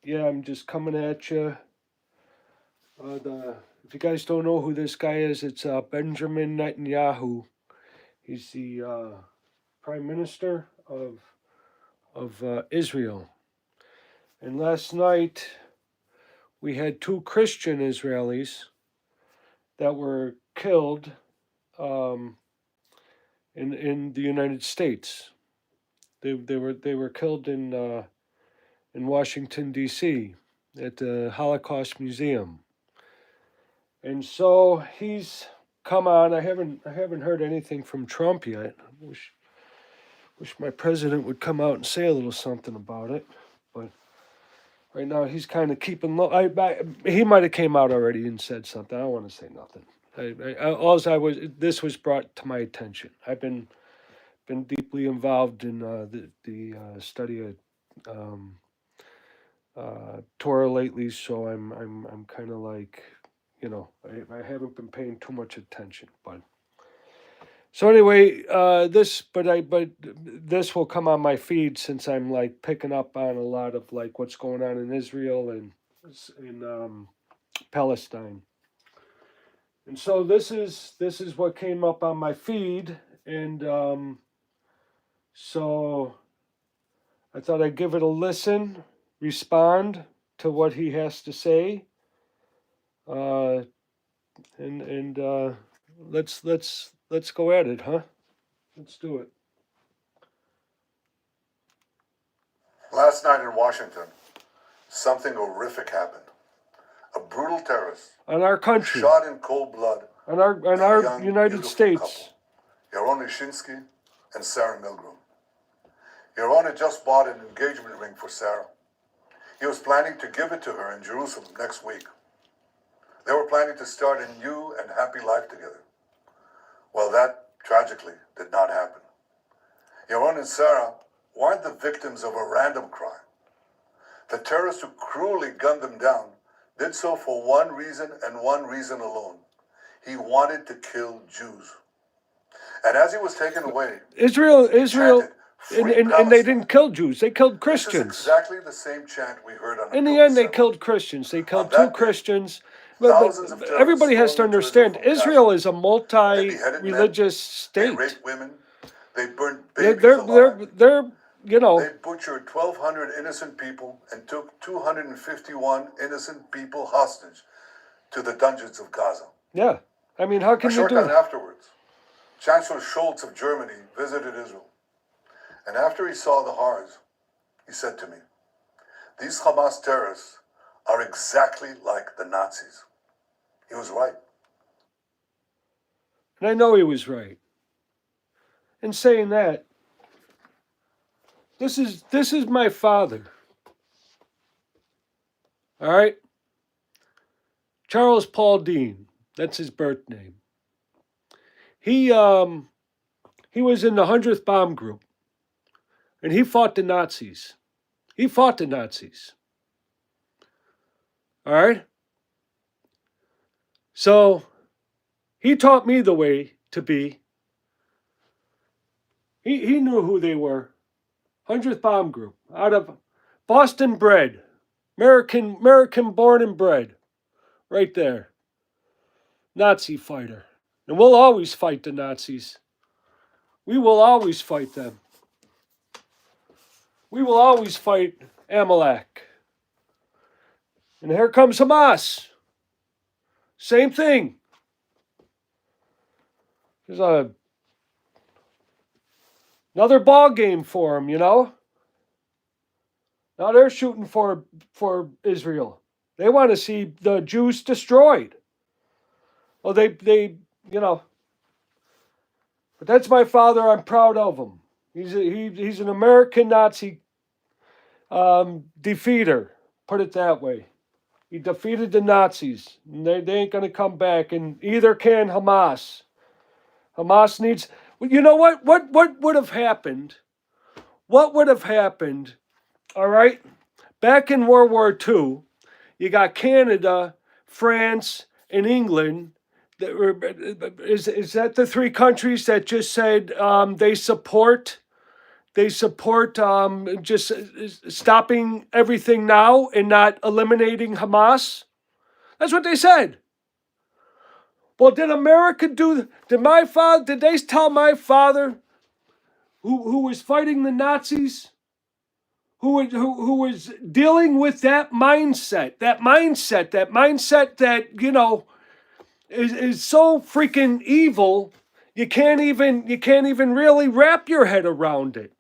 Yeah, I'm just coming at you. If you guys don't know who this guy is, it's Benjamin Netyanyahu. He's the prime minister of Israel. And last night we had two Christian Israelis that were killed um, in the United States. They were killed in Washington D.C. at the Holocaust Museum. And so he's come on. I haven't heard anything from Trump yet. Wish my president would come out and say a little something about it. But right now he's kind of keeping low. He might have came out already and said something. I don't want to say nothing. This was brought to my attention. I've been deeply involved in the study of um, Torah lately, so I'm kind of like, I haven't been paying too much attention. But so anyway, but this will come on my feed since I'm like picking up on a lot of like what's going on in Israel and in Palestine. And so this is what came up on my feed, and so I thought I'd give it a listen, respond to what he has to say, uh, and let's go at it, huh? Let's do it. Last night in Washington, something horrific happened. A brutal terrorist On our country, shot in cold blood on our a young, United beautiful States. couple, Yaron Lishinsky and Sarah Milgram. Yaron had just bought an engagement ring for Sarah. He was planning to give it to her in Jerusalem next week. They were planning to start a new and happy life together. Well, that tragically did not happen. Yaron and Sarah weren't the victims of a random crime. The terrorist who cruelly gunned them down did so for one reason and one reason alone. He wanted to kill Jews. And as he was taken away, Israel, chanted, "Free and they Palestine." didn't kill Jews. They killed This is Christians. exactly the same chant we heard on In the October end, they 7th. killed Christians. They killed On two that day, Christians. thousands of But terrorists everybody has to stormed into understand, Israel from Israel Gaza. is a They beheaded men, multi-religious they state. raped women, they burned They're, babies alive. they're They butchered 1,200 innocent people and took 251 innocent people hostage to the dungeons of Gaza. yeah. I mean, how A can you short do time that? afterwards, Chancellor Scholz of Germany visited Israel. And after he saw the horrors, he said to me, "These Hamas terrorists are exactly like the Nazis." He was right. And I know he was right. In saying that, this is my father. All right? Charles Paul Dean. That's his birth name. He was in the 100th Bomb Group. And he fought the Nazis. He fought the Nazis. All right? So he taught me the way to be. He knew who they were. 100th Bomb Group, out of Boston bred, American born and bred, right there. Nazi fighter. And we'll always fight the Nazis. We will always fight them. We will always fight Amalek. And here comes Hamas. Same thing. There's another ball game for them, Now they're shooting for Israel. They want to see the Jews destroyed. Well, they but that's my father. I'm proud of him. He's an American Nazi defeater. Put it that way. He defeated the Nazis. And they ain't going to come back, and either can Hamas. Hamas needs. You know what? What would have happened? What would have happened? All right, back in World War II, you got Canada, France, and England. Is that the three countries that just said they support they support just stopping everything now and not eliminating Hamas. That's what they said. Well, did America do? Did they tell my father, who was fighting the Nazis, who was dealing with that mindset that is so freaking evil, you can't even really wrap your head around it.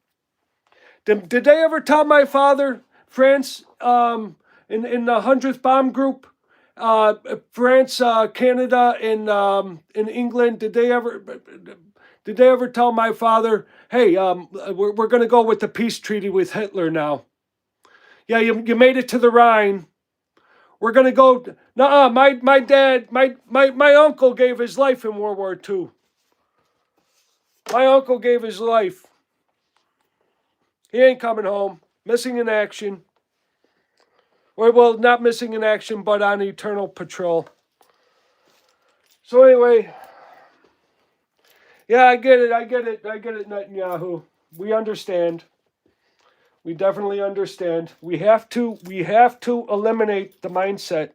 Did they ever tell my father, France, in the 100th bomb group, France, Canada, and in England, did they ever tell my father, hey, we're going to go with the peace treaty with Hitler now? Yeah, you made it to the Rhine. We're going to go. Nuh-uh, my uncle gave his life in World War II. My uncle gave his life. He ain't coming home. Missing in action. Or, well, not missing in action, but on eternal patrol. So anyway, yeah, I get it, Netanyahu. We understand. We definitely understand. We have to eliminate the mindset.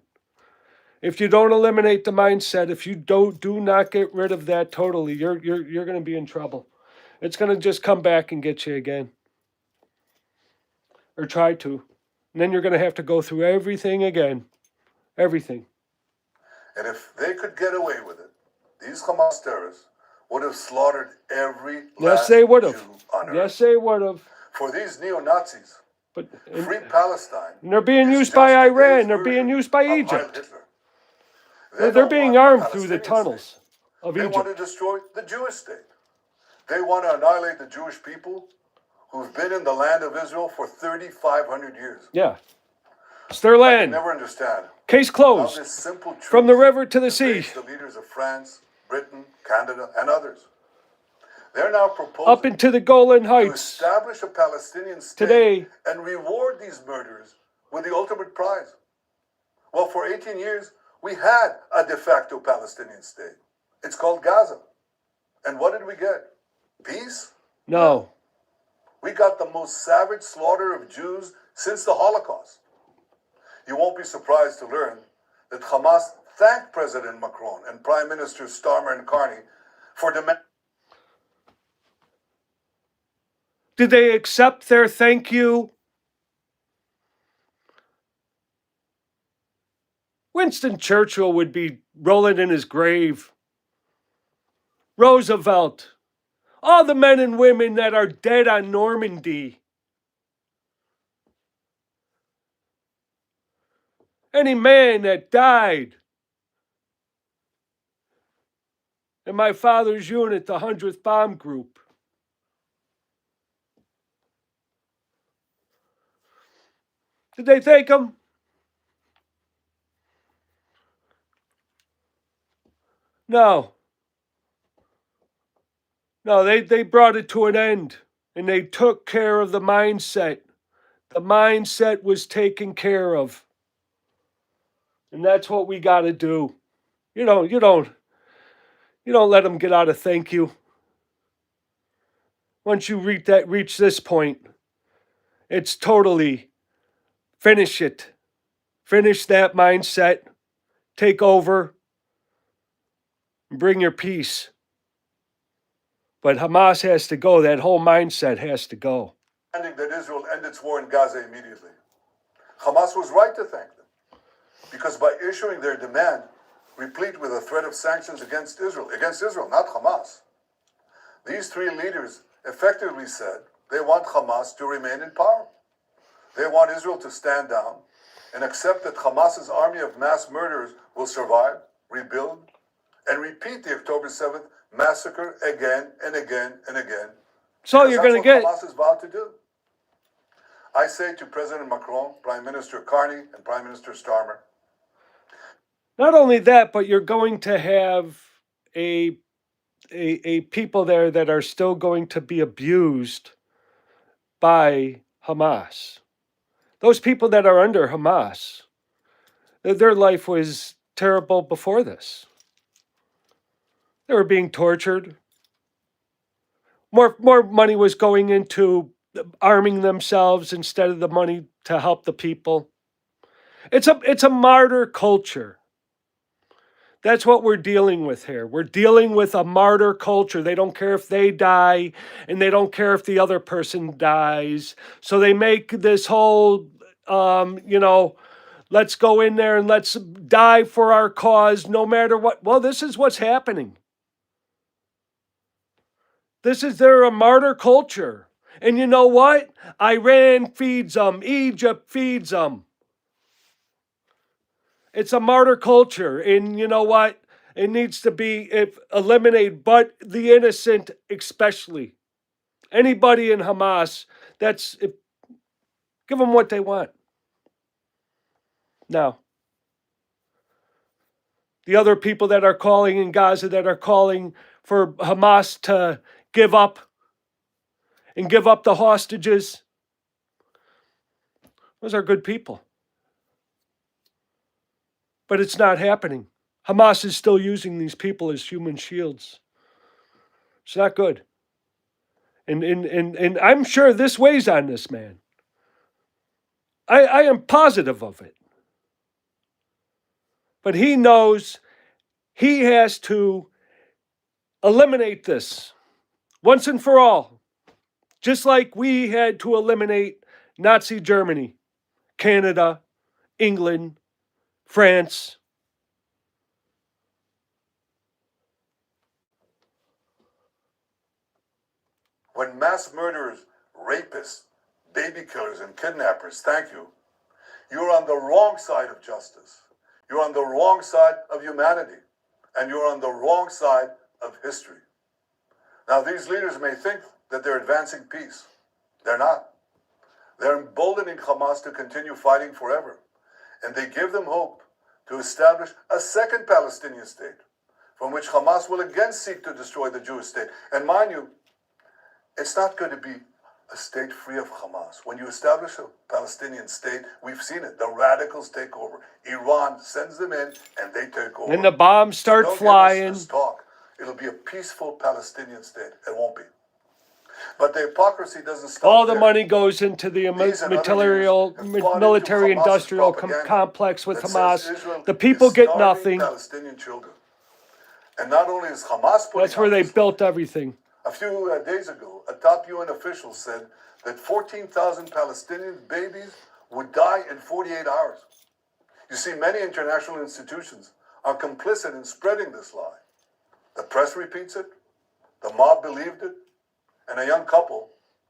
If you don't eliminate the mindset, if you do not get rid of that totally, you're going to be in trouble. It's going to just come back and get you again. Or try to. And then you're going to have to go through everything again. Everything. And if they could get away with it, these Hamas terrorists would have slaughtered every last Jew on earth. Yes, they would have. For these neo-Nazis, free Palestine. And they're being used by Iran. They're being used by Egypt. They're being armed through the tunnels of Egypt. They want to destroy the Jewish state. They want to annihilate the Jewish people who've been in the land of Israel for 3,500 years. Yeah. It's their land. I never understand. Case closed. This simple truth from the river to the sea. The leaders of France, Britain, Canada, and others. They're now proposing up into the Golan Heights to establish a Palestinian state today and reward these murderers with the ultimate prize. Well, for 18 years, we had a de facto Palestinian state. It's called Gaza. And what did we get? Peace? No. We got the most savage slaughter of Jews since the Holocaust. You won't be surprised to learn that Hamas thanked President Macron and Prime Minister Starmer and Carney for demanding. Did they accept their thank you? Winston Churchill would be rolling in his grave. Roosevelt. All the men and women that are dead on Normandy. Any man that died in my father's unit, the 100th Bomb Group. Did they thank him? No. No, they brought it to an end, and they took care of the mindset. The mindset was taken care of. And that's what we got to do. You don't let them get out of thank you. Once you reach this point, it's totally finish it. Finish that mindset. Take over. And bring your peace. But Hamas has to go. That whole mindset has to go. That Israel end its war in Gaza immediately. Hamas was right to thank them, because by issuing their demand, replete with a threat of sanctions against Israel, not Hamas, these three leaders effectively said they want Hamas to remain in power. They want Israel to stand down and accept that Hamas's army of mass murderers will survive, rebuild, and repeat the October 7th massacre again and again and again. So you're going to get Hamas is vowed to do. I say to President Macron, Prime Minister Carney, and Prime Minister Starmer. Not only that, but you're going to have a people there that are still going to be abused by Hamas. Those people that are under Hamas, their life was terrible before this. They were being tortured. More money was going into arming themselves instead of the money to help the people. It's a martyr culture. That's what we're dealing with here. We're dealing with a martyr culture. They don't care if they die, and they don't care if the other person dies. So they make this whole, let's go in there and let's die for our cause no matter what. Well, this is what's happening. They're a martyr culture. And you know what? Iran feeds them. Egypt feeds them. It's a martyr culture. And you know what? It needs to be eliminated, but the innocent especially. Anybody in Hamas, give them what they want. Now, the other people that are calling in Gaza that are calling for Hamas to give up and give up the hostages, those are good people. But it's not happening. Hamas is still using these people as human shields. It's not good. And I'm sure this weighs on this man. I am positive of it. But he knows he has to eliminate this once and for all. Just like we had to eliminate Nazi Germany, Canada, England, France. When mass murderers, rapists, baby killers, and kidnappers thank you, you're on the wrong side of justice. You're on the wrong side of humanity. And you're on the wrong side of history. Now, these leaders may think that they're advancing peace. They're not. They're emboldening Hamas to continue fighting forever. And they give them hope to establish a second Palestinian state, from which Hamas will again seek to destroy the Jewish state. And mind you, it's not going to be a state free of Hamas. When you establish a Palestinian state, we've seen it. The radicals take over. Iran sends them in, and they take over. And the bombs start so don't flying. Give us this talk. It'll be a peaceful Palestinian state. It won't be. But the hypocrisy doesn't stop All the there. money goes into the military-industrial complex with Hamas. The people get nothing. Palestinian children. And not only is Hamas putting That's where they built everything. A few days ago, a top UN official said that 14,000 Palestinian babies would die in 48 hours. You see, many international institutions are complicit in spreading this lie. The press repeats it, the mob believed it, and a young couple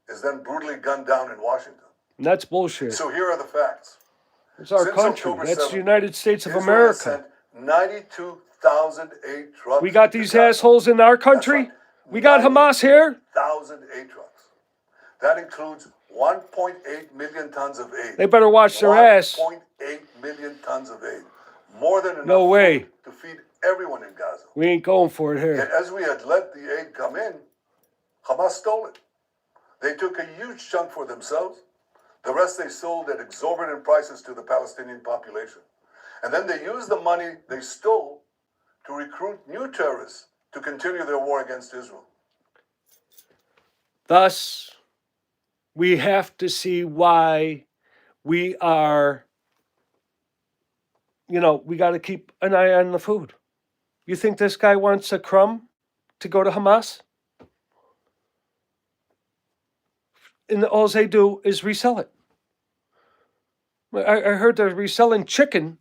is then brutally gunned down in Washington. And that's bullshit. So here are the facts. It's our country. That's the United States of America. Sent 92,000 aid trucks. We got these assholes in our country. Right. We got Hamas here. 1,000 aid trucks. That includes 1.8 million tons of aid. They better watch their ass. 1.8 million tons of aid. More than enough no way. To feed everyone in Gaza. We ain't going for it here. Yet as we had let the aid come in, Hamas stole it. They took a huge chunk for themselves. The rest they sold at exorbitant prices to the Palestinian population. And then they used the money they stole to recruit new terrorists to continue their war against Israel. Thus, we have to see why we are, we got to keep an eye on the food. You think this guy wants a crumb to go to Hamas? And all they do is resell it. I heard they're reselling chicken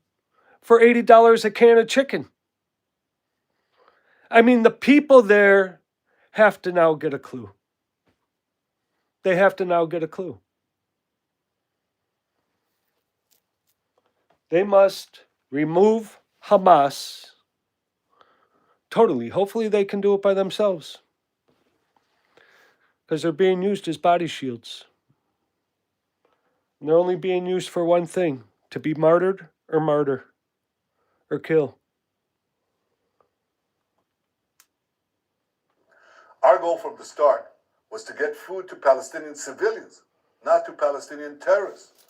for $80 a can of chicken. I mean, the people there have to now get a clue. They have to now get a clue. They must remove Hamas totally. Hopefully they can do it by themselves. Because they're being used as body shields. And they're only being used for one thing, to be martyred or martyr or kill. Our goal from the start was to get food to Palestinian civilians, not to Palestinian terrorists.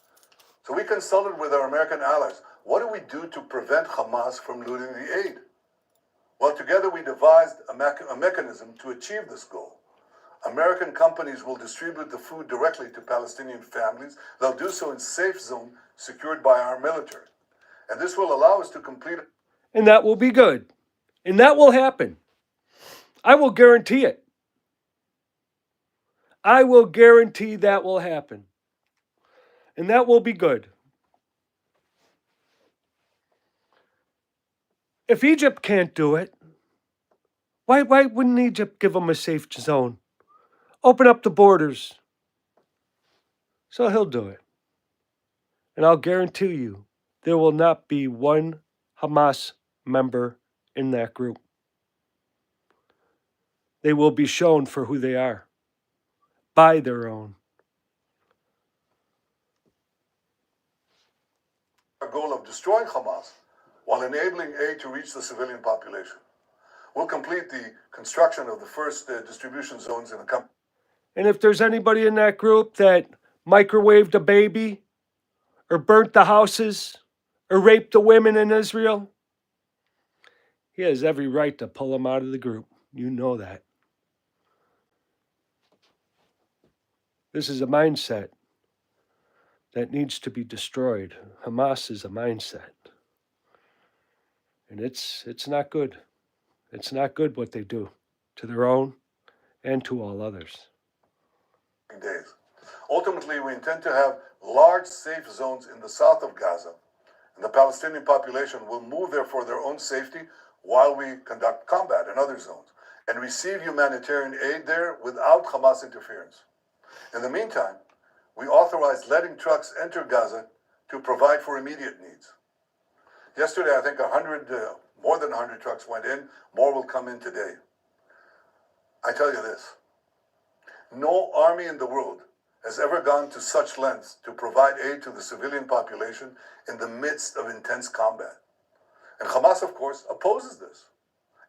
So we consulted with our American allies. What do we do to prevent Hamas from looting the aid? Well, together we devised a mechanism to achieve this goal. American companies will distribute the food directly to Palestinian families. They'll do so in safe zone secured by our military. And this will allow us to complete. And that will be good. And that will happen. I will guarantee it. I will guarantee that will happen. And that will be good. If Egypt can't do it, why wouldn't Egypt give them a safe zone? Open up the borders. So he'll do it. And I'll guarantee you, there will not be one Hamas member in that group. They will be shown for who they are by their own. Our goal of destroying Hamas while enabling aid to reach the civilian population. We'll complete the construction of the first distribution zones in the country. And if there's anybody in that group that microwaved a baby or burnt the houses or raped the women in Israel, he has every right to pull them out of the group. You know that. This is a mindset that needs to be destroyed. Hamas is a mindset. And it's not good. It's not good what they do to their own and to all others. Days. Ultimately, we intend to have large safe zones in the south of Gaza, and the Palestinian population will move there for their own safety while we conduct combat in other zones and receive humanitarian aid there without Hamas interference. In the meantime, we authorize letting trucks enter Gaza to provide for immediate needs. Yesterday, I think more than 100 trucks went in. More will come in today. I tell you this, no army in the world has ever gone to such lengths to provide aid to the civilian population in the midst of intense combat. And Hamas, of course, opposes this.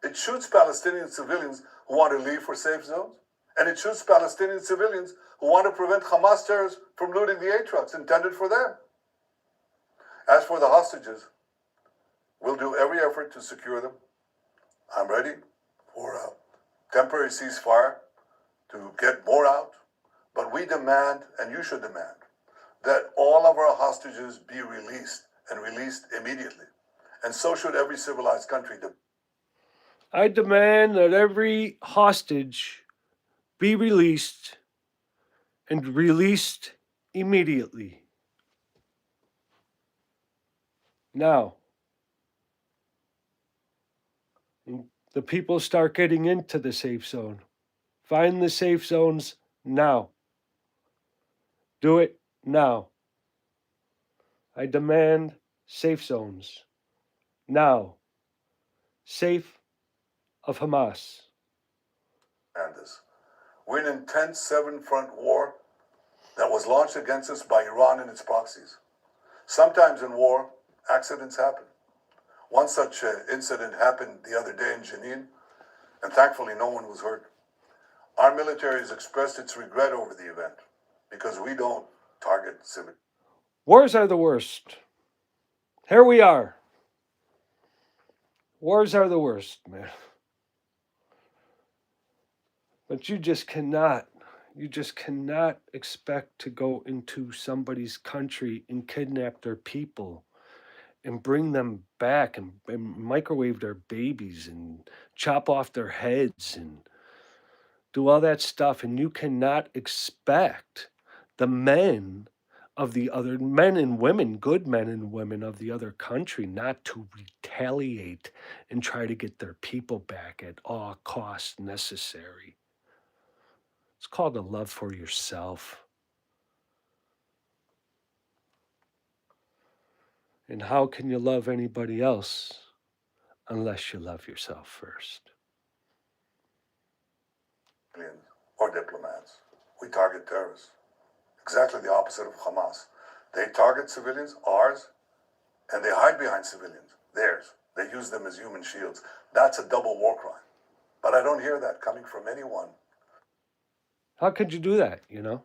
It shoots Palestinian civilians who want to leave for safe zones, and it shoots Palestinian civilians who want to prevent Hamas terrorists from looting the aid trucks intended for them. As for the hostages, we'll do every effort to secure them. I'm ready for a temporary ceasefire to get more out, but we demand, and you should demand, that all of our hostages be released and released immediately. And so should every civilized country. I demand that every hostage be released and released immediately. Now, the people start getting into the safe zone. Find the safe zones now. Do it now. I demand safe zones now. Safe of Hamas. We're in an intense seven-front war that was launched against us by Iran and its proxies. Sometimes in war, accidents happen. One such incident happened the other day in Jenin, and thankfully no one was hurt. Our military has expressed its regret over the event because we don't target civilians. Wars are the worst. Here we are. Wars are the worst, man. But you just cannot expect to go into somebody's country and kidnap their people and bring them back and microwave their babies and chop off their heads and do all that stuff. And you cannot expect the men of the other men and women, good men and women of the other country, not to retaliate and try to get their people back at all costs necessary. It's called a love for yourself. And how can you love anybody else unless you love yourself first? Or diplomats. We target terrorists. Exactly the opposite of Hamas. They target civilians, ours, and they hide behind civilians, theirs. They use them as human shields. That's a double war crime. But I don't hear that coming from anyone. How could you do that, you know?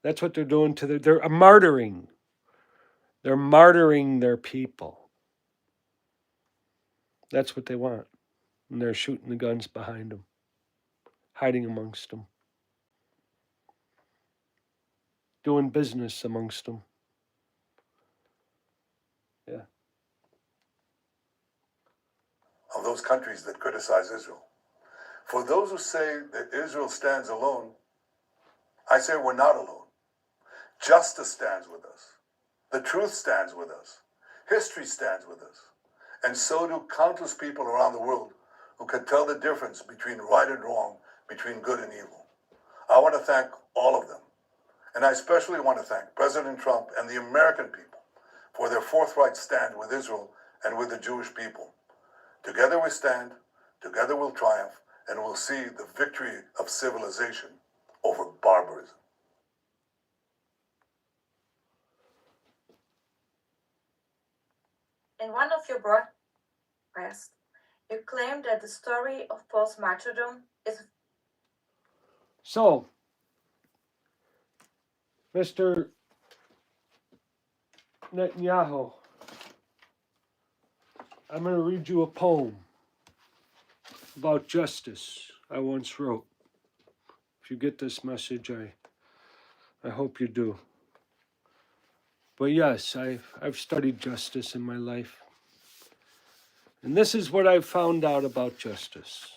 That's what they're doing to they're martyring. They're martyring their people. That's what they want. and they're shooting the guns behind them, hiding amongst them, doing business amongst them. Yeah. Of those countries that criticize Israel. For those who say that Israel stands alone, I say we're not alone. Justice stands with us. The truth stands with us. History stands with us. And so do countless people around the world who can tell the difference between right and wrong, between good and evil. I want to thank all of them. And I especially want to thank President Trump and the American people for their forthright stand with Israel and with the Jewish people. Together we stand, together we'll triumph, and we'll see the victory of civilization over barbarism. In one of your broadcasts, you claim that the story of Paul's martyrdom is... So, Mr. Netanyahu, I'm going to read you a poem about justice I once wrote. If you get this message, I hope you do. But yes, I've studied justice in my life. And this is what I've found out about justice.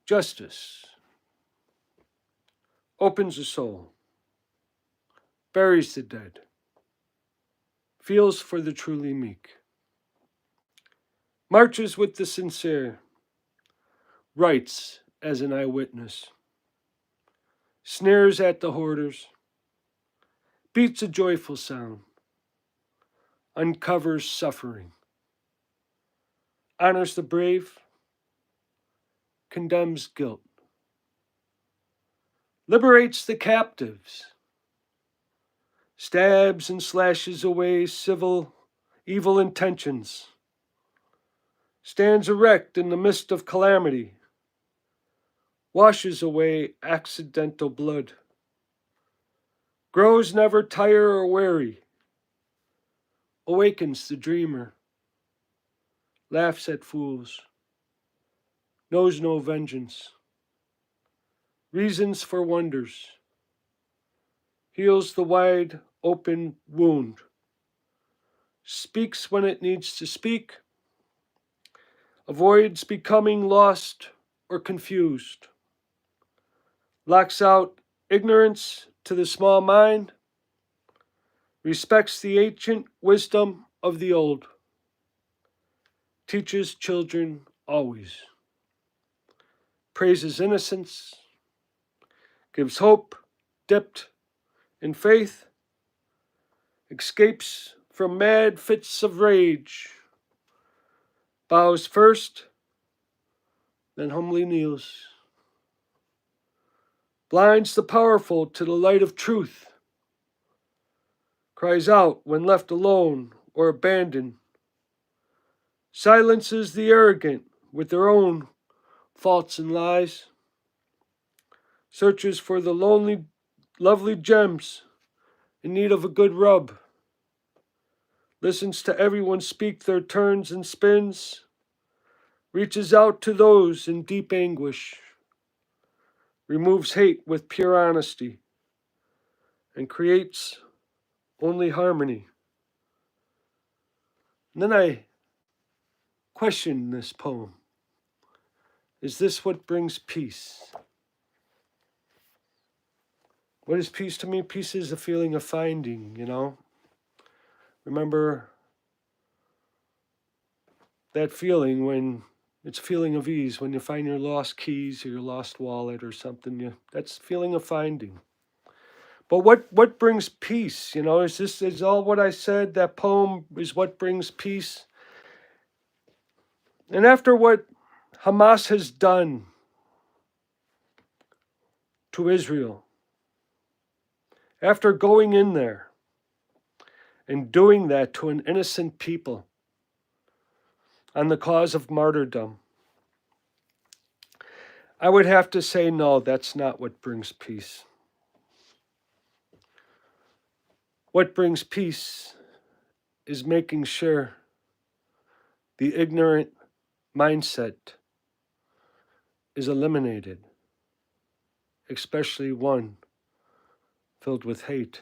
Justice opens the soul, buries the dead, feels for the truly meek, marches with the sincere, writes as an eyewitness, sneers at the hoarders, beats a joyful sound, uncovers suffering, honors the brave, condemns guilt, liberates the captives, stabs and slashes away evil intentions, stands erect in the midst of calamity, washes away accidental blood, grows never tired or weary, awakens the dreamer, laughs at fools, knows no vengeance, reasons for wonders, heals the wide open wound, speaks when it needs to speak, avoids becoming lost or confused, locks out ignorance to the small mind, respects the ancient wisdom of the old, teaches children always, praises innocence, gives hope dipped in faith, escapes from mad fits of rage, bows first, then humbly kneels, blinds the powerful to the light of truth, cries out when left alone or abandoned, silences the arrogant with their own faults and lies, searches for the lovely gems in need of a good rub, listens to everyone speak their turns and spins, reaches out to those in deep anguish, removes hate with pure honesty, and creates only harmony. And then I question this poem. Is this what brings peace? What is peace to me? Peace is a feeling of finding, Remember that feeling when it's a feeling of ease, when you find your lost keys or your lost wallet or something. That's a feeling of finding. But what brings peace? Is all what I said? That poem is what brings peace? And after what Hamas has done to Israel, after going in there and doing that to an innocent people on the cause of martyrdom, I would have to say, no, that's not what brings peace. What brings peace is making sure the ignorant mindset is eliminated, especially one filled with hate.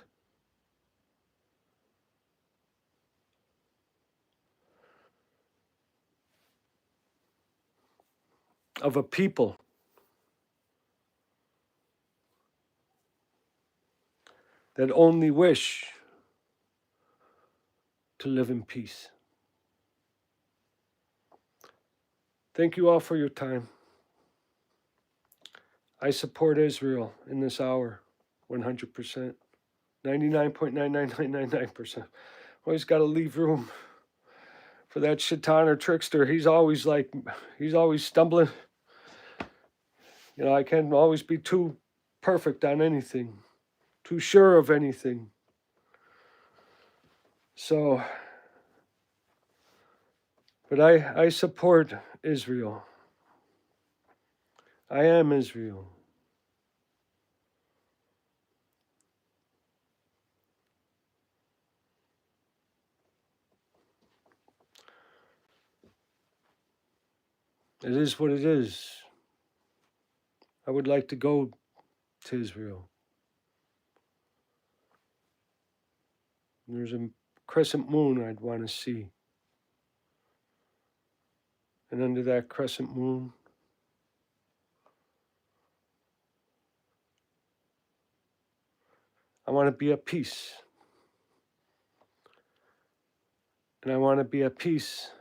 Of a people that only wish to live in peace. Thank you all for your time. I support Israel in this hour, 100%. 99.99999%. Always got to leave room for that shaitan or trickster. He's always stumbling. You know, I can't always be too perfect on anything, too sure of anything. So, but I support Israel. I am Israel. It is what it is. I would like to go to Israel. There's a crescent moon I'd want to see. And under that crescent moon, I want to be at peace. And I want to be at peace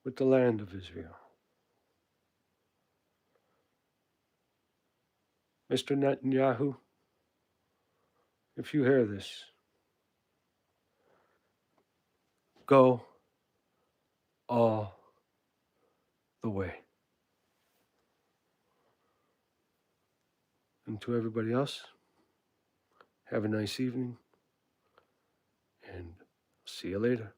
with the land of Israel. Mr. Netanyahu, if you hear this, go all the way. And to everybody else, have a nice evening, and see you later.